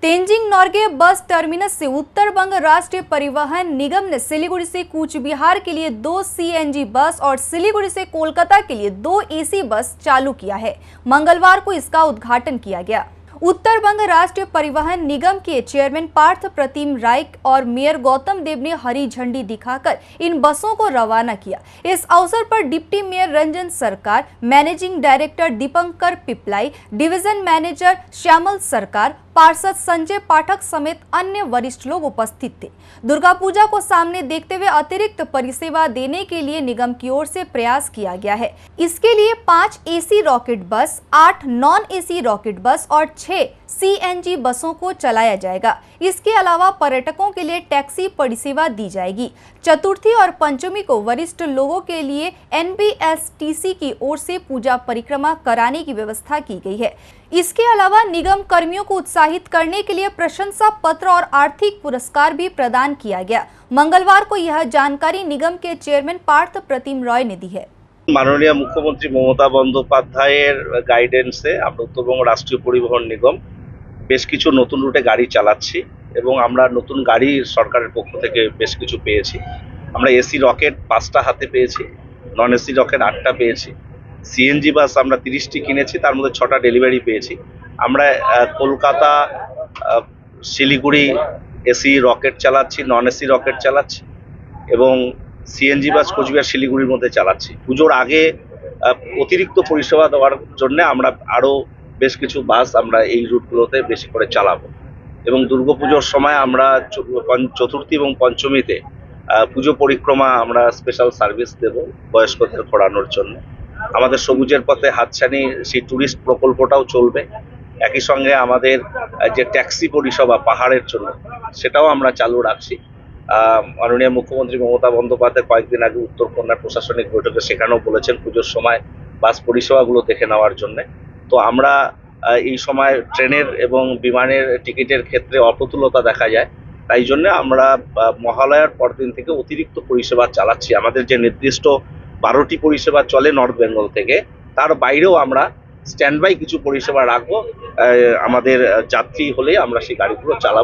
Tenzing Norgay bus terminus से उत्तरबंग राष्ट्रीय परिवहन निगम ने सिलीगुड़ी से कूच बिहार के लिए 2 सीएनजी बस और सिलीगुड़ी से कोलकाता के लिए 2 एसी बस चालू किया है। मंगलवार को इसका उद्घाटन किया गया। उत्तरबंग राष्ट्रीय परिवहन निगम के चेयरमैन पार्थ प्रतिम राय और मेयर गौतम देव ने हरी झंडी दिखाकर इन बसों को रवाना किया। इस अवसर पर deputy mayor Ranjan Sarkar, managing director Dipankar Piplai, division manager Shyamal Sarkar, पार्षद संजय पाठक समेत अन्य वरिष्ठ लोग उपस्थित थे। दुर्गा पूजा को सामने देखते हुए अतिरिक्त परिसेवा देने के लिए निगम की ओर से प्रयास किया गया है। इसके लिए 5 एसी रॉकेट बस, 8 नॉन एसी रॉकेट बस और 6 सीएनजी बसों को चलाया जाएगा। इसके अलावा पर्यटकों के लिए टैक्सी परिसेवा दी जाएगी। चतुर्थी और पंचमी को वरिष्ठ लोगों के लिए एनबीएसटीसी की ओर से पूजा परिक्रमा कराने की व्यवस्था की गई है। इसके अलावा निगम कर्मियों को उत्साहित करने के लिए प्रशंसा पत्र और आर्थिक पुरस्कार भी प्रदान किया गया। मंगलवार को यह जानकारी निगम के चेयरमैन पार्थ प्रतिम रॉय ने दी है। माननीय मुख्यमंत्री ममता बंदोपाध्यायेर गाइडेंसे আমরা উত্তরবঙ্গ রাষ্ট্রীয় পরিবহন নিগম বেশ কিছু নতুন রুটে গাড়ি চালাচ্ছি এবং আমরা নতুন গাড়ি সরকারের পক্ষ থেকে বেশ কিছু পেয়েছি। আমরা এসি রকেট 5টা হাতে পেয়েছি, নন এসি রকেট 8টা পেয়েছি, সিএনজি বাস আমরা 30টি কিনেছি, তার মধ্যে 6টা ডেলিভারি পেয়েছি। আমরা কলকাতা শিলিগুড়ি এসি রকেট চালাচ্ছি, নন এসি রকেট চালাচ্ছি এবং সিএনজি বাস কোচবিহার শিলিগুড়ির মধ্যে চালাচ্ছি। পুজোর আগে অতিরিক্ত পরিষেবা দেওয়ার জন্য আমরা আরও বেশ কিছু বাস আমরা এই রুটগুলোতে বেশি করে চালাবো এবং দুর্গাপুজোর সময় আমরা চতুর্থী এবং পঞ্চমীতে পুজো পরিক্রমা আমরা স্পেশাল সার্ভিস দেব বয়স্কদের ঘোরানোর জন্য। আমাদের সবুজের পথে হাতছানি সেই ট্যুরিস্ট প্রকল্পটাও চলবে। একই সঙ্গে আমাদের যে ট্যাক্সি পরিষেবা পাহাড়ের জন্য সেটাও আমরা চালু রাখছি। মাননীয় মুখ্যমন্ত্রী মমতা বন্দ্যোপাধ্যায় কয়েকদিন আগে উত্তরকন্যা প্রশাসনিক বৈঠকে সেখানেও বলেছেন পুজোর সময় বাস পরিষেবাগুলো দেখে নেওয়ার জন্য। তো আমরা এই সময় ট্রেনের এবং বিমানের টিকিটের ক্ষেত্রে অপ্রতুলতা দেখা যায়, তাই জন্য আমরা মহালয়ার পরদিন থেকে অতিরিক্ত পরিষেবা চালাচ্ছি। আমাদের যে নির্দিষ্ট 12টি পরিষেবা চলে নর্থ বেঙ্গল থেকে, তার বাইরেও আমরা স্ট্যান্ড বাই কিছু পরিষেবা রাখবো। আমাদের যাত্রী হলে আমরা সেই গাড়িগুলো চালাবো।